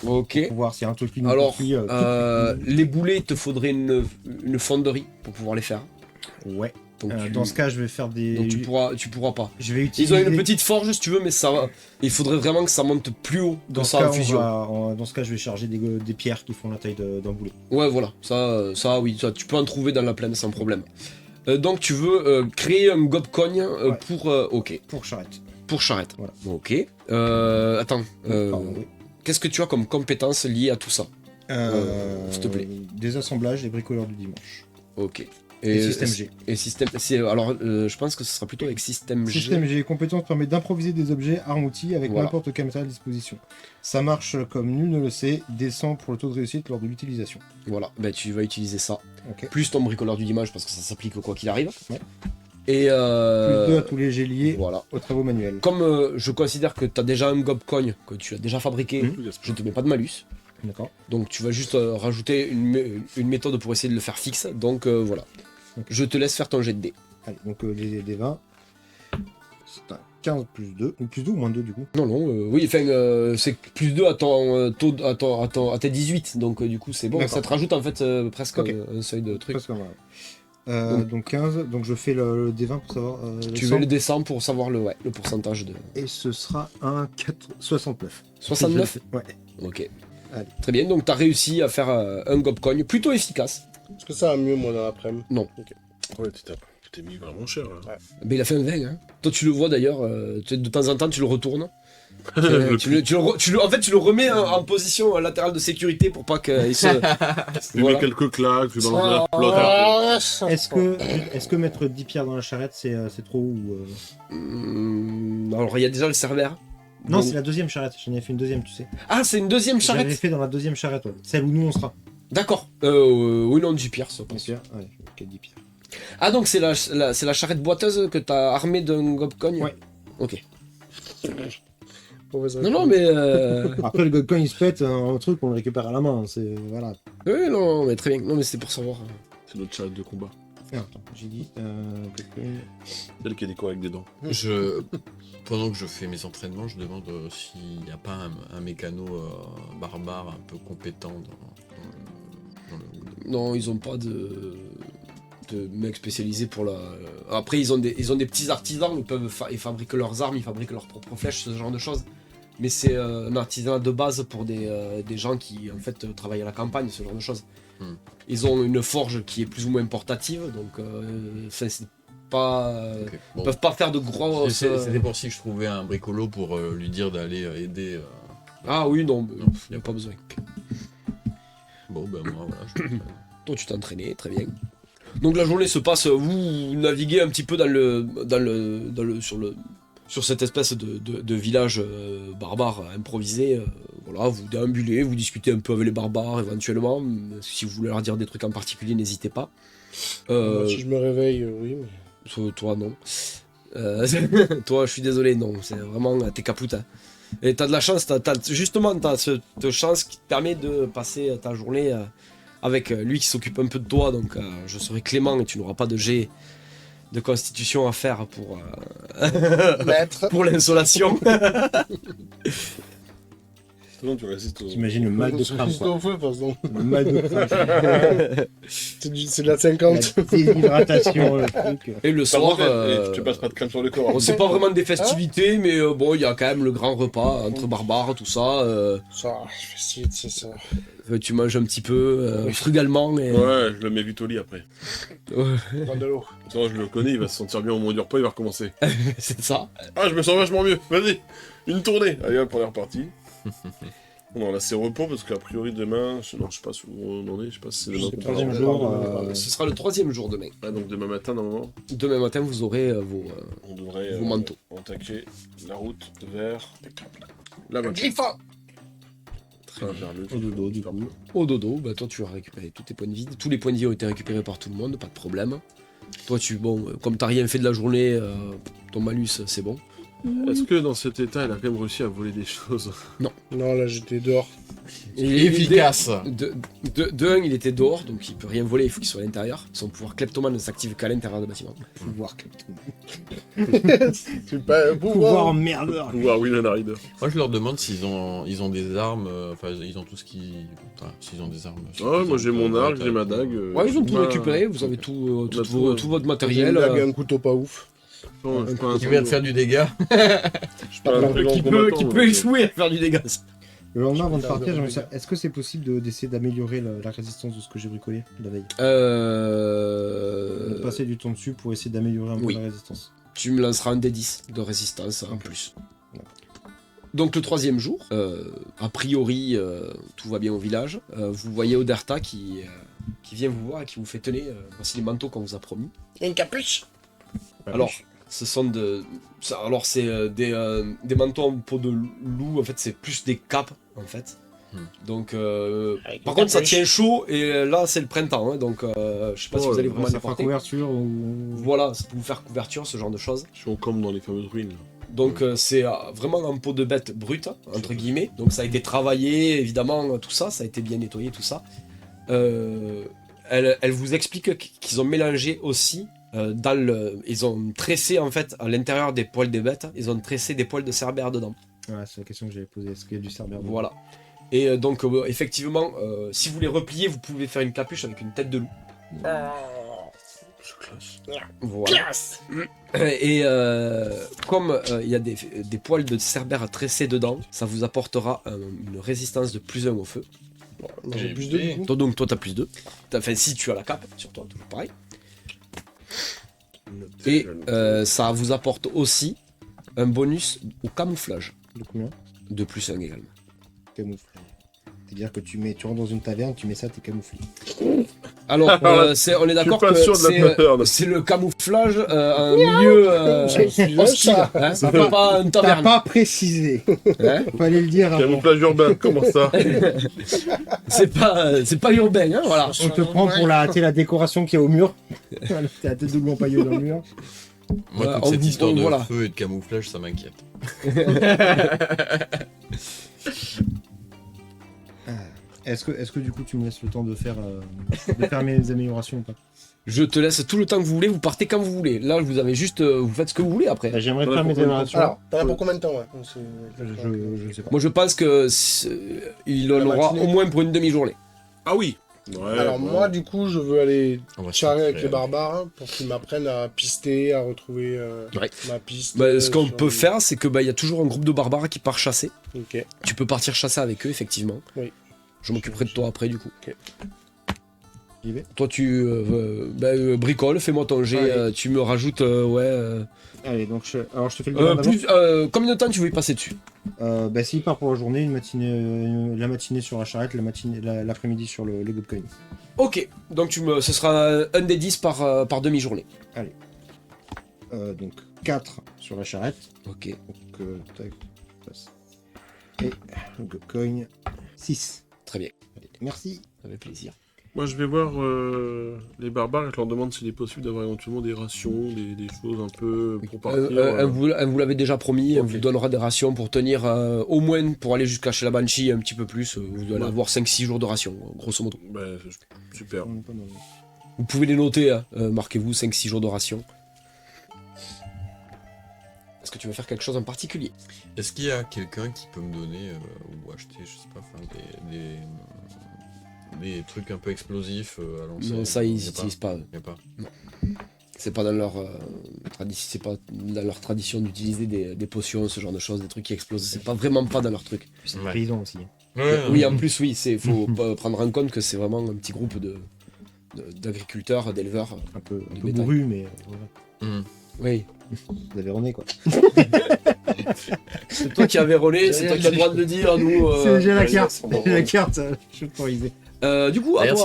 Ok. pour voir s'il y a un truc qui nous Alors, poursuit, les boulets, il te faudrait une fonderie pour pouvoir les faire. Ouais. Donc, Dans ce cas, je vais faire des. donc tu pourras pas. Je vais Ils utiliser. ont une petite forge si tu veux, mais ça va. Il faudrait vraiment que ça monte plus haut Dans que ce ça cas, en fusion. dans ce cas, je vais charger des pierres qui font la taille d'un boulet. Ouais, voilà. Ça, oui, ça, tu peux en trouver dans la plaine sans problème. Donc tu veux créer un gobcoin Ouais. pour. Ok. Pour charrette. Pour charrette. Voilà. Ok. Attends. Pardon, oui. Qu'est-ce que tu as comme compétences liées à tout ça? S'il te plaît. Des assemblages, des bricoleurs du dimanche. Ok. Et système G. Et système. Alors, je pense que ce sera plutôt avec système G. Système G, compétence permet d'improviser des objets, armes, outils avec Voilà. n'importe quel matériel à disposition. Ça marche comme nul ne le sait, descend pour le taux de réussite lors de l'utilisation. Voilà. Ben, tu vas utiliser ça. Ok. Plus ton bricoleur du dimanche parce que ça s'applique quoi qu'il arrive. Ouais. Et Plus 2 à tous les jets liés voilà. aux travaux manuels. Comme je considère que tu as déjà un gobcoin, que tu as déjà fabriqué, je te mets pas de malus. D'accord. Donc tu vas juste rajouter une méthode pour essayer de le faire fixe. Donc voilà. Ok. Je te laisse faire ton jet de dés. Allez, donc des 20. C'est un 15 plus 2. Ou plus 2 ou moins 2 du coup. Non, non, oui, enfin, c'est plus 2 à ton taux, à tes 18. Donc du coup, c'est bon. D'accord. Ça te rajoute en fait presque Ok. un seuil de truc. Parce que, voilà. Donc 15, donc je fais le D20 pour savoir. Tu veux le descendre pour savoir le pourcentage de. Et ce sera un 69. 69. Ouais. Ok. Allez. Très bien, donc tu as réussi à faire un gobcoin plutôt efficace. Est-ce que ça va mieux, moi, dans l'après-midi Ouais, tu t'es mis vraiment cher là. Mais il a fait un 20. Hein. Toi, tu le vois d'ailleurs, de temps en temps, tu le retournes. Le tu en fait, tu le remets en position latérale de sécurité pour pas qu'il se. Tu lui Voilà. mets quelques claques, tu lui balances de la Oh, pelote. Est-ce que mettre 10 pierres dans la charrette c'est trop ou Alors, il y a déjà le serveur. Non, Donc- c'est la deuxième charrette. J'en ai fait une deuxième, tu sais. Ah, c'est une deuxième J'avais charrette. fait dans la deuxième charrette, ouais. Celle où nous on sera. D'accord. Oui, non, du pire, ça 10 passe. pierres. Ouais, ok, 10 pierres. Ah, donc c'est c'est la charrette boiteuse que t'as armée d'un gobcoin. Ouais. Ok. Mauvaise Non, non, mais. Après, le Godcoin il se pète, un truc on le récupère à la main. C'est. Voilà. Oui, non, mais très bien. Non, mais c'est pour savoir. C'est notre charrette de combat. Ah, attends, j'ai dit. Godcoin. Celle qui a des corps avec des dents. Pendant que je fais mes entraînements, je demande s'il n'y a pas un mécano barbare un peu compétent dans le... Non, ils ont pas de mecs spécialisés pour la. Après, ils ont des petits artisans, ils fabriquent leurs armes, ils fabriquent leurs propres flèches, ce genre de choses. Mais c'est un artisanat de base pour des gens qui en fait travaillent à la campagne, ce genre de choses. Ils ont une forge qui est plus ou moins portative, donc c'est pas. Ok, Ils bon. peuvent pas faire de grosses. C'était pour si je trouvais un bricolo pour lui dire d'aller aider. Ah oui, non, Non. il n'y a pas besoin. Bon, ben moi, voilà. Je... Toi, tu t'es entraîné, très bien. Donc la journée se passe, vous naviguez un petit peu sur cette espèce de village barbare improvisé. Voilà, vous déambulez, vous discutez un peu avec les barbares éventuellement. Si vous voulez leur dire des trucs en particulier, n'hésitez pas. Si je me réveille, oui, mais... Toi, non. Toi, je suis désolé, non. C'est vraiment, t'es capoute. Hein. Et t'as de la chance, justement, t'as cette chance qui te permet de passer ta journée avec lui qui s'occupe un peu de toi. Donc, je serai clément et tu n'auras pas de jet de constitution à faire pour Maître. pour l'insolation. Sinon, tu résistes au... T'imagines le mal de crâne, Juste quoi. au feu, parce que Le mal de crâne. c'est de la 50. La déshydratation, le truc. Et le Ça soir, remonte, et tu te passes pas de crème sur le corps. bon, c'est pas vraiment des festivités, mais bon, il y a quand même le grand repas entre barbares, tout ça. Ça, festivité, c'est ça. Tu manges un petit peu frugalement. Et... Ouais, je le mets vite au lit après. Ouais, Prends de l'eau. Sinon, je le connais, il va se sentir bien au moment du repas, il va recommencer. c'est ça. Ah, je me sens vachement mieux. Vas-y, une tournée. Allez, hop, on est reparti. Non, là, c'est repos parce qu'a priori, demain, non, je sais pas où on en est, je sais pas si c'est demain. C'est le troisième jour. Ce sera le 3e jour demain. Ah, donc demain matin, normalement, Demain matin, vous aurez vos... on devrait Vos manteaux. attaquer la route vers la Manche. Griffon. Enfin, vers le... Au dodo, du coup. Au dodo, bah toi tu as récupéré tous tes points de vie. Tous les points de vie ont été récupérés par tout le monde, pas de problème. Toi comme t'as rien fait de la journée, ton malus c'est bon. Est-ce que dans cet état, elle a quand même réussi à voler des choses? Non, là, j'étais dehors. Et Efficace. De un, il était dehors, donc il peut rien voler, il faut qu'il soit à l'intérieur. Son pouvoir kleptomane ne s'active qu'à l'intérieur du bâtiment. Pouvoir. C'est pas Pouvoir emmerdeur. Ou à Winona Rider. Moi, je leur demande s'ils ont des armes, enfin, ils ont tout ce qui. Enfin, s'ils ont des armes. Ah, moi j'ai mon arc, j'ai ma dague. Ouais, ils ont tout ma- récupéré, vous avez tout, On a tout, tout votre J'ai matériel. une dague et un couteau pas ouf. Non, je suis pas un Qui vient de faire du dégât. je suis pas un très grand combattant, qui donc, peut échouer à faire du dégât. Le lendemain, avant de partir, j'aimerais savoir, est-ce que c'est possible d'essayer d'améliorer la résistance de ce que j'ai bricolé la veille De passer du temps dessus pour essayer d'améliorer un peu Oui. la résistance. Tu me lanceras un D10 de résistance en plus. Donc le 3e jour, a priori tout va bien au village. Vous voyez Oderta qui vient vous voir et qui vous fait tenir voici les manteaux qu'on vous a promis. Il y a une capuche. Alors, ce sont c'est des manteaux en peau de loup, en fait c'est plus des capes en fait. Donc Avec par une contre ça capuche. tient chaud et là c'est le printemps hein, donc je sais pas si vous allez vraiment ça les fera porter. couverture ou... Voilà, ça peut vous faire couverture, ce genre de choses. Je suis en camp dans les fameuses ruines. Là. Donc c'est vraiment en peau de bête brute, entre guillemets. Donc ça a été travaillé, évidemment, tout ça, ça a été bien nettoyé, tout ça. Elle vous explique qu'ils ont mélangé aussi, ils ont tressé en fait, à l'intérieur des poils des bêtes, ils ont tressé des poils de cerbère dedans. Ouais, c'est la question que j'avais posée. Est-ce qu'il y a du cerbère dedans? Voilà. Et donc effectivement, si vous les repliez, vous pouvez faire une capuche avec une tête de loup. C'est classe. Voilà. Classe. Et comme il y a des poils de cerbère tressés dedans, ça vous apportera une résistance de plus 1 au feu. J'ai plus de du coup. Donc toi t'as plus 2. Enfin si tu as la cape, sur toi toujours pareil. Et ça vous apporte aussi un bonus au camouflage De combien? de plus 1 également. Camouflé. C'est-à-dire que tu rentres dans une taverne, tu mets ça, t'es camouflé. Alors on est d'accord pas que sûr de la taverne. c'est le camouflage un milieu hostile. Hein, ça peut pas une T'as taverne. pas précisé. Hein. Fallait le dire avant. Camouflage urbain, comment ça? C'est pas urbain, hein, voilà. On te prend pour la décoration qu'il y a au mur. T'as la tête doublement paillée dans le mur. Moi, Voilà, toute cette histoire de voilà. feu et de camouflage, ça m'inquiète. Est-ce que du coup tu me laisses le temps de faire mes améliorations ou pas? Je te laisse tout le temps que vous voulez, vous partez quand vous voulez. Là, vous avez juste, vous faites ce que vous voulez après. Bah, j'aimerais Voilà, faire mes pourquoi- améliorations. Alors, t'en as pour combien de temps, ouais? Je sais pas. Moi, je pense que il en La aura matinée. au moins pour une demi-journée. Ah oui. Ouais, Alors bon. moi du coup je veux aller On va se charrer faire avec les créer. barbares hein, pour qu'ils m'apprennent à pister, à retrouver Ouais. ma piste. Ce qu'on sur peut les- faire, c'est que il y a toujours un groupe de barbares qui part chasser. Ok. Tu peux partir chasser avec eux, effectivement. Oui. Je m'occuperai de toi après, du coup. Ok. J'y vais. Toi, tu bricole, fais-moi ton jet. Allez. Tu me rajoutes, Allez, donc alors je te fais le bilan d'abord. combien de temps tu veux y passer dessus? Bah s'il part pour la journée, une matinée, la matinée sur la charrette, l'après-midi sur le Gobcoin. Ok, donc ce sera un des 10 par demi-journée. Donc 4 sur la charrette. Ok. Donc tac, passe. Et le Gobcoin 6. Très bien, Allez, merci. ça fait plaisir. Moi, je vais voir les barbares et je leur demande s'il est possible d'avoir éventuellement des rations, des choses un peu pour partir. Vous l'avez déjà promis, on Ok. vous donnera des rations pour tenir au moins, pour aller jusqu'à chez la Banshee un petit peu plus. Vous allez Ouais. avoir 5-6 jours de rations, grosso modo. Bah, super. On est pas mal. Vous pouvez les noter, hein. Marquez-vous 5-6 jours de rations. que tu veux faire quelque chose en particulier. Est-ce qu'il y a quelqu'un qui peut me donner ou acheter, je sais pas, enfin, des trucs un peu explosifs à l'ancienne? Non, ça, ils Y a pas. n'utilisent pas. Y a pas. C'est pas dans leur tradition d'utiliser des potions, ce genre de choses, des trucs qui explosent. C'est pas vraiment pas dans leur truc. C'est une Ouais. prison aussi. Oui, en plus, oui, faut pas prendre en compte que c'est vraiment un petit groupe d'agriculteurs, d'éleveurs. Un peu Du bétail. bourru, mais voilà. Oui. Vous avez rené quoi. C'est toi qui avais relais, c'est toi qui as le droit de le dire, nous. J'ai la ouais, carte, c'est bon. j'ai la carte, je suis autorisé. Du coup, à D'ailleurs, toi.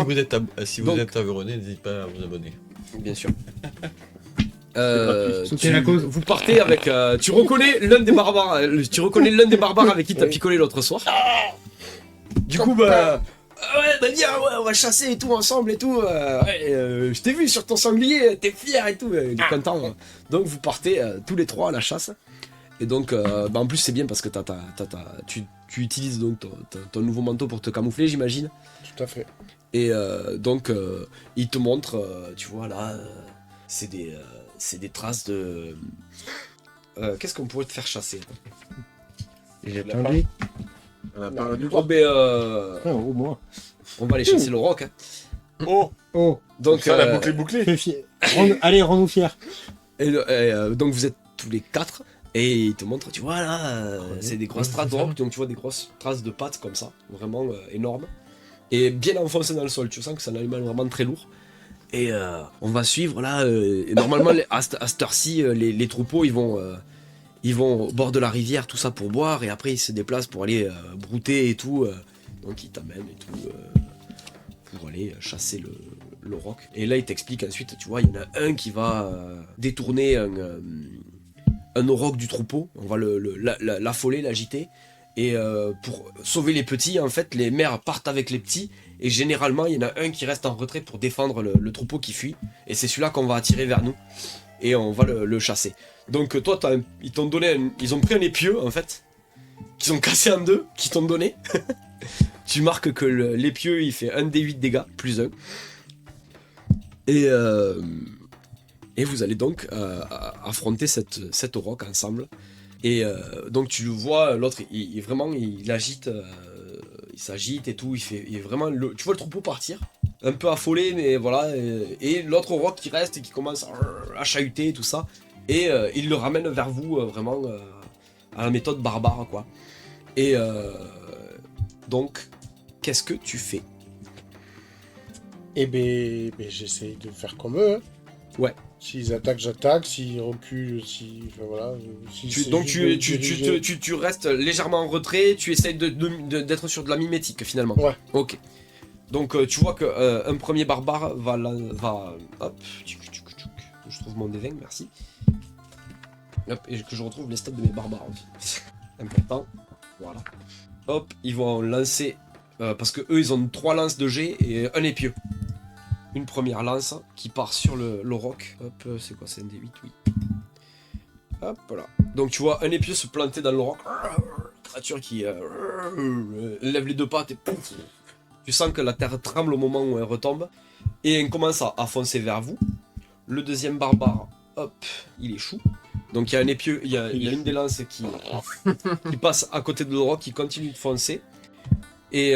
si Donc- vous êtes Averonais, n'hésitez pas à vous abonner. Bien sûr. Soutenez la cause. Vous partez avec. Tu reconnais l'un des barbares. Avec qui t'as picolé l'autre soir. Du coup, bah. Ouais, viens, ouais, on va chasser et tout ensemble et tout. Je t'ai vu sur ton sanglier, t'es fier et tout. Il est content. Donc vous partez tous les trois à la chasse. Et donc, en plus c'est bien parce que tu utilises donc ton nouveau manteau pour te camoufler, j'imagine. Tout à fait. Et donc, il te montre, tu vois là, c'est des traces de. Qu'est-ce qu'on pourrait te faire chasser? J'ai changé. Oh, ben, Au moins. on va aller chasser le roc. Hein. Oh, Oh, Donc, ça, la boucle est bouclée. fais fier. Allez, rends-nous fiers. donc, vous êtes tous les quatre. Et il te montre, tu vois là, c'est des grosses traces de roc, donc tu vois des grosses traces de pattes comme ça, vraiment énormes. Et bien enfoncées dans le sol, tu sens que c'est un animal vraiment très lourd. Et on va suivre là, et normalement à cette heure-ci, les troupeaux ils vont au bord de la rivière, tout ça pour boire, et après ils se déplacent pour aller brouter et tout. Donc ils t'amènent et tout pour aller chasser le roc. Et là il t'explique ensuite, tu vois, il y en a un qui va détourner un auroch du troupeau, on va l'affoler, l'agiter, et pour sauver les petits, en fait, les mères partent avec les petits, et généralement, il y en a un qui reste en retrait pour défendre le troupeau qui fuit, et c'est celui-là qu'on va attirer vers nous, et on va le chasser. Donc toi, ils ont pris un épieu, en fait, qu'ils ont cassé en deux, qu'ils t'ont donné. Tu marques que l'épieu, il fait 1d8 dégâts, plus 1. Et vous allez donc affronter cette auroch ensemble. Et donc tu le vois, l'autre, il agite, il s'agite et tout. Il est vraiment, tu vois le troupeau partir, un peu affolé, mais voilà. Et l'autre auroch qui reste et qui commence à chahuter et tout ça. Et il le ramène vers vous, vraiment à la méthode barbare, quoi. Et donc, qu'est-ce que tu fais? Eh ben, j'essaye de faire comme eux. Hein. Ouais. S'ils attaquent, j'attaque. S'ils reculent, enfin voilà. Donc tu restes légèrement en retrait, tu essayes d'être sur de la mimétique finalement. Ouais. Ok. Donc tu vois que un premier barbare va hop, je trouve mon D20, merci. Hop, et que je retrouve les stats de mes barbares aussi. Important. Voilà. Hop, ils vont lancer parce que eux ils ont 3 lances de jet et un épieu. Une première lance qui part sur le roc. Hop, c'est quoi? C'est un D8, oui. Hop, voilà. Donc tu vois un épieu se planter dans le roc. Créature qui lève les 2 pattes et pouf. Tu sens que la terre tremble au moment où elle retombe. Et elle commence à foncer vers vous. Le deuxième barbare, hop, il échoue. Donc il y a un épieu, il y a une des lances qui passe à côté de le roc, qui continue de foncer. Et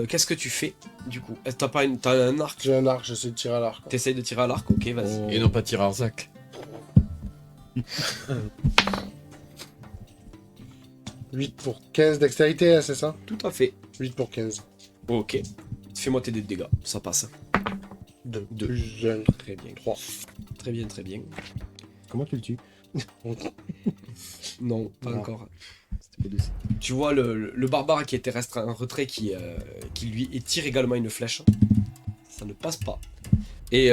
qu'est-ce que tu fais du coup? T'as un arc? J'ai un arc, j'essaie de tirer à l'arc. Quoi. T'essayes de tirer à l'arc? Ok, vas-y. Et non pas tirer à Arzac. 8 pour 15 dextérité, hein, c'est ça? Tout à fait. 8 pour 15. Ok. Fais-moi tes dégâts, ça passe. 2. Deux. Plus 1. Très bien. 3. Très bien, très bien. Comment tu le tues? Non, pas Non. encore. Tu vois le barbare qui était resté en retrait qui lui tire également une flèche. Ça ne passe pas. Et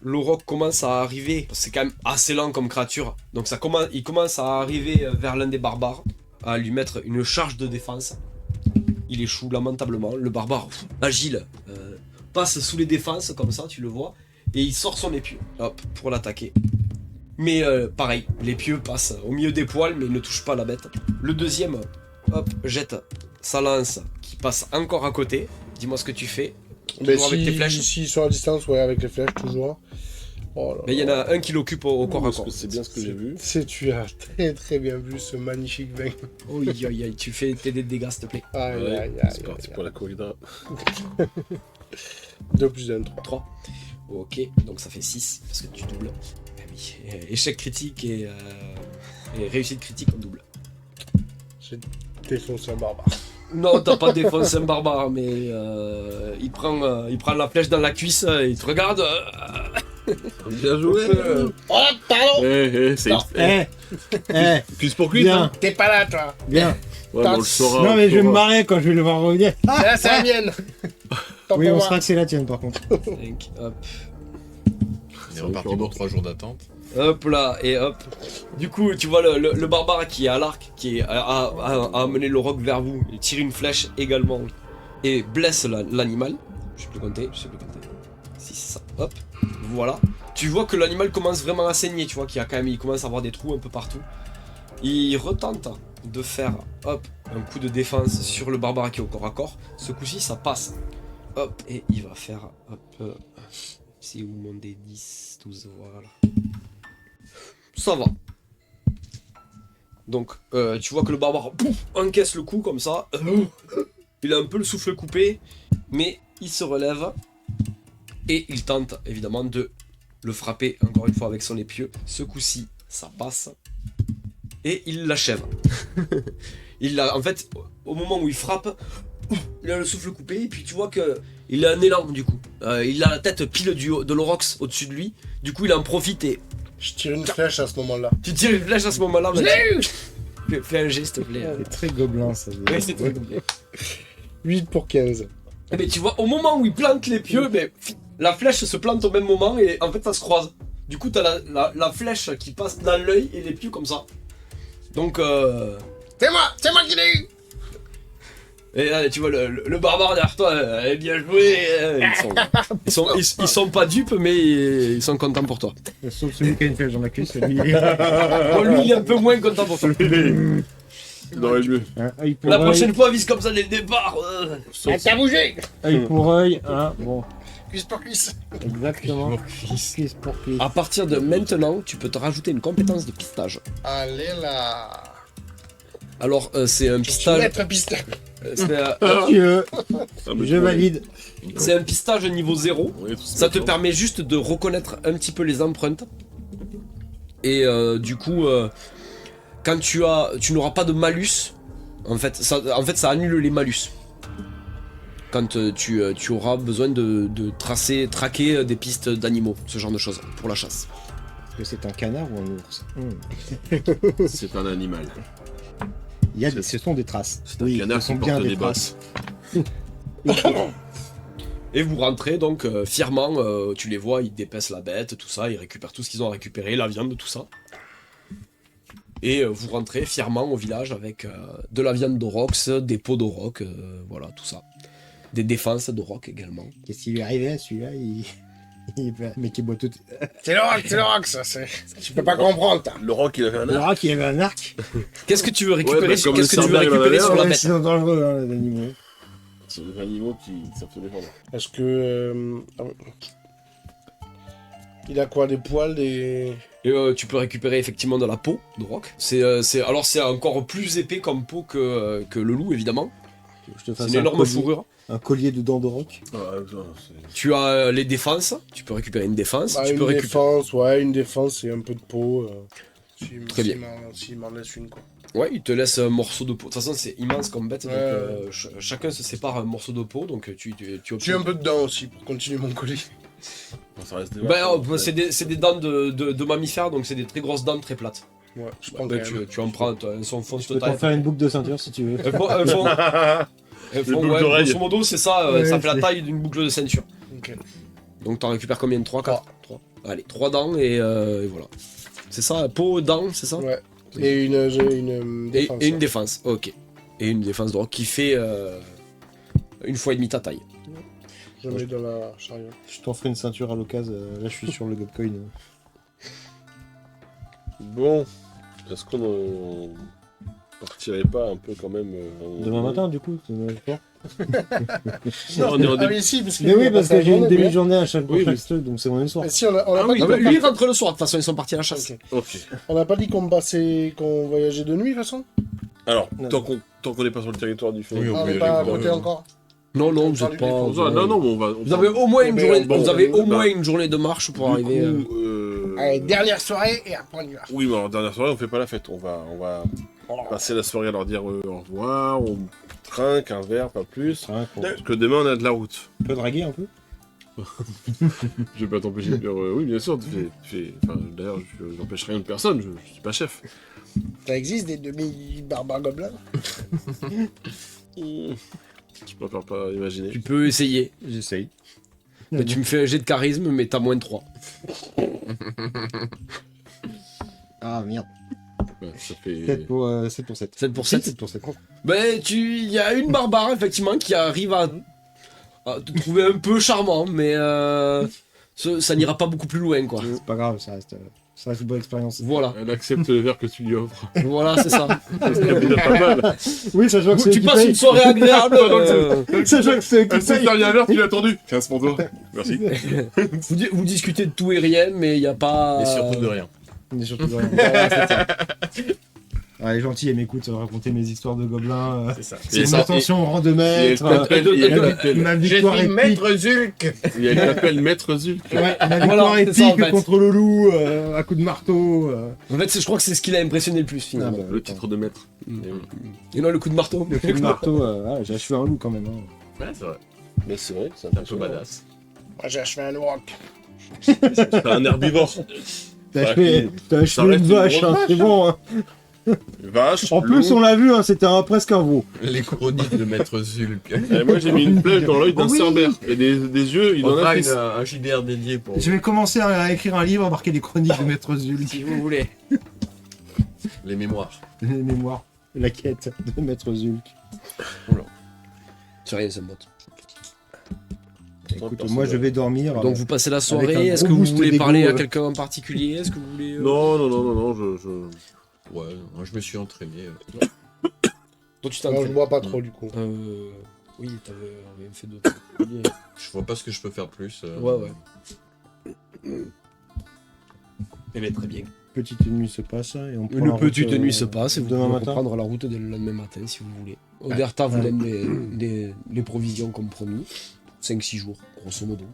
l'auroch commence à arriver. C'est quand même assez lent comme créature. Donc il commence à arriver vers l'un des barbares, à lui mettre une charge de défense. Il échoue lamentablement. Le barbare, agile, passe sous les défenses comme ça, tu le vois. Et il sort son épieu, hop, pour l'attaquer. Mais pareil, l'épieu passe au milieu des poils, mais il ne touche pas la bête. Le deuxième, hop, jette sa lance qui passe encore à côté. Dis-moi ce que tu fais. Mais Toujours avec tes flèches. S'ils sont à distance, ouais, avec les flèches, toujours. Oh là Mais il y en a un qui l'occupe au corps à Parce corps. que c'est bien ce que j'ai vu. Tu as très très bien vu ce magnifique vin. Oui, aïe, aïe, tu fais tes dégâts, s'il te plaît. Aïe, Ouais, aïe, aïe, c'est parti aïe, pour la corrida. 2 plus 1, 3. 3. Ok, donc ça fait 6, parce que tu doubles. Ah oui, échec critique et réussite critique en double. J'ai défoncé un barbare. Non, t'as pas défoncé un barbare, mais il prend la flèche dans la cuisse, il te regarde. Bien joué. Oh là, pardon. C'est... Non. Cuisse pour cuisse, Bien, hein. T'es pas là, toi. bien. Ouais, mais on le saura. Non, on mais je vais me saura. marrer quand je vais le voir revenir. Là, c'est la mienne. Tant Oui, pour on moi. sera que c'est la tienne par contre. 5, hop. On est reparti pour 3 jours d'attente. Hop là, et hop. Du coup, tu vois le barbare qui est à l'arc, qui a amené le roc vers vous. Il tire une flèche également et blesse l'animal. Je sais plus compter. 6, hop. Voilà. Tu vois que l'animal commence vraiment à saigner, tu vois il commence à avoir des trous un peu partout. Il retente de faire, hop, un coup de défense sur le barbare qui est au corps à corps. Ce coup-ci, ça passe. Hop, et il va faire, hop, c'est où mon D10, 12, voilà. Ça va. Donc, tu vois que le barbare pouf, encaisse le coup comme ça. Il a un peu le souffle coupé, mais il se relève et il tente évidemment de le frapper encore une fois avec son épieu. Ce coup-ci, ça passe et il l'achève. En fait, au moment où il frappe, il a le souffle coupé et puis tu vois que il a un élan du coup. Il a la tête pile de l'Orox au-dessus de lui. Du coup, il en profite et Je tire une flèche à ce moment-là. tu tires une flèche à ce moment-là. Je l'ai eu. Fais un geste, s'il te plaît. C'est très gobelin ça. Ouais, c'est très compliqué. 8 pour 15. Mais tu vois, au moment où il plante les pieux, mais la flèche se plante au même moment et en fait ça se croise. Du coup, t'as la flèche qui passe dans l'œil et les pieux comme ça. Donc, C'est moi qui l'ai eu. et là, tu vois le barbare derrière toi, bien joué. Ils sont pas dupes, mais ils sont contents pour toi. Sauf celui qui a une flèche dans la cuisse, lui. Bon, lui, il est un peu moins content pour toi. Il aurait mieux. Œil pour La œil, prochaine fois, vise comme ça dès le départ. Ah, t'as bougé. œil pour œil, hein, bon, Cuisse pour cuisse. exactement. Cuisse pour cuisse. À partir de maintenant, tu peux te rajouter une compétence de pistage. Allez là. Alors, c'est un Je suis pistage. maître pistage. Dieu, Ah, mais je tu vois, valide. C'est un pistage niveau 0. on est tous Ça te d'accord. permet juste de reconnaître un petit peu les empreintes. Et du coup, quand tu n'auras pas de malus, en fait, ça annule les malus. Quand tu auras besoin de traquer des pistes d'animaux, ce genre de choses, pour la chasse. Est-ce que c'est un canard ou un ours C'est un animal. Ce sont des traces. C'est un canard ce sont qui bien porte des des traces. Et vous rentrez donc fièrement, tu les vois, ils dépècent la bête, tout ça, ils récupèrent tout ce qu'ils ont à récupérer, la viande, tout ça. Et vous rentrez fièrement au village avec de la viande d'Orox, des pots d'Orox, voilà, tout ça. Des défenses d'Orox également. Qu'est-ce qui lui arrivait à celui-là mais qui boit tout. C'est le rock, ça. Tu peux pas comprendre, t'as. Le roc, il avait un Le arc. rat qui avait un arc. Qu'est-ce que tu veux récupérer, Ouais, bah, comme qu'est-ce le que tu veux Cerbère, il en récupérer avait sur la Ouais, bête? sinon dangereux, hein, les animaux. C'est des animaux qui savent se défendre. Est-ce que. Il a quoi, des poils, des. Et tu peux récupérer effectivement de la peau d'Orox. Alors c'est encore plus épais comme peau que le loup évidemment. Je te C'est fasse une énorme collier, fourrure. un collier de dents de roc. Ah, ça, c'est... Tu as les défenses, tu peux récupérer une défense, Bah, tu peux une récupérer. défense, ouais, une défense et un peu de peau. Très bien. S'il m'en laisse une, quoi. Ouais, il te laisse un morceau de peau. De toute façon, c'est immense comme bête, donc Ouais. chacun se sépare un morceau de peau, donc tu J'ai un peu de dents aussi pour continuer mon colis. Bon, ça reste des c'est des dents de mammifères, donc c'est des très grosses dents très plates. Ouais, je prends Bah, quand même. tu en prends, elles sont fonce Je peux t'en totale. faire une boucle de ceinture si tu veux. Elles font, boucles ouais, d'oreilles. grosso modo, c'est ça, Ouais, ça fait la c'est- taille d'une boucle de ceinture. Ok. Donc t'en récupères combien de 3, 4 3. Allez, 3 dents et voilà. C'est ça, peau, dents, c'est ça? Ouais. Et une Et défense. une défense, ok. Et une défense de roc qui fait une fois et demie ta taille. Je mets dans la chariot. Je t'en ferai une ceinture à l'occasion. Là, je suis sur le Gobcoin. Bon, est-ce qu'on partirait pas un peu quand même Demain matin, du coup. demain soir. Non, on est en Ah début. mais si, parce que... Mais oui, parce que j'ai une demi demi-journée à chaque Oui, fois, mais- donc c'est mon soir. Mais si, on a Ah pas oui, dit Ah, qu'on bah, lui, il partait- rentre le soir, de toute façon, ils sont partis à la chasse. Ok. Ok. On n'a pas dit qu'on voyageait de nuit, de toute façon. Alors, Non. tant qu'on n'est pas sur le territoire du feu. Oui, On peut y n'est pas à aller, côté ouais. encore. Non, non, vous êtes pas... Non, non, mais on va. Vous avez au moins une Mais journée, bon, vous avez au bah, moins une journée de marche pour arriver... Du coup, Allez, dernière soirée et après on y va. Oui, mais en dernière soirée, on fait pas la fête. On va passer la soirée à leur dire au revoir, on trinque un verre, pas plus. Parce que demain, on a de la route. On peut draguer un peu. Je vais pas t'empêcher de dire oui, bien sûr. Enfin, d'ailleurs, je n'empêche rien de personne, je suis pas chef. Ça existe des demi-barbares gobelins? Je préfère pas imaginer. Tu peux essayer. J'essaye. Mais tu me fais un jet de charisme, mais t'as moins de 3. Ah merde. Ouais, ça fait. 7 pour 7. 7 pour 7. 7 pour 7. Ben, il y a une barbare, effectivement, qui arrive à te trouver un peu charmant, mais ça n'ira pas beaucoup plus loin, quoi. C'est pas grave, ça reste une bonne expérience. Voilà, Elle accepte le verre que tu lui offres. voilà, c'est ça. Ça serait déjà pas mal. Oui, ça joue que c'est Tu passes une soirée agréable. Ça joue que c'est qui C'est paye. le dernier verre, tu l'as attendu. 15 pour toi. Merci. Vous discutez de tout et rien, mais il n'y a pas... Et surtout de rien. On est surtout de rien. Voilà, c'est ça. Ah, les gentils, elle m'écoute raconter mes histoires de gobelins. C'est ça. C'est une attention au rang de maître. Ma victoire Je suis épique. maître Zulk. Et elle t'appelle Maître Zulk. Ouais, ma Voilà, victoire c'est ça, en épique fait. contre le loup, à coup de marteau. En fait, je crois que c'est ce qui l'a impressionné le plus, finalement. Ah bah, Le titre de maître. Et non, le coup de marteau. Le coup de marteau, j'ai achevé un loup quand même. Hein. Ouais, c'est vrai. Mais c'est vrai, c'est C'est un peu badass. Moi j'ai achevé un rock. T'as un herbivore. T'as Ça achevé reste une une vache, grosse hein, c'est bon. Hein. Vache. En plus, loup. on l'a vu, hein, c'était presque un veau. Les chroniques de maître Zulk. Et moi j'ai mis une flèche dans l'œil d'un Oui. cerbère. Et des yeux, il On en a fera fait. un JDR dédié pour. Je vais commencer à écrire un livre, marquer les chroniques de Maître Zulk, Si vous voulez. Les mémoires. les mémoires, la quête de Maître Zulk. C'est rien, ça me botte. Écoute, moi je vais dormir. Donc vous passez la Avec soirée, un est-ce gros que vous boost voulez d'ego, parler à quelqu'un en particulier? Est-ce que vous voulez... Non, Ouais, moi je me suis entraîné. Toi tu t'es Non, je entraîné. bois pas trop du coup. Oui, t'avais fait deux. Je vois pas ce que je peux faire plus. Ouais. Eh bien, très bien. Petite nuit se passe et on prend Une la route, petite nuit se passe et vous demain pouvez matin. reprendre la route dès le lendemain matin si vous voulez. Oderta vous donne les provisions comme promis. 5-6 jours, grosso modo.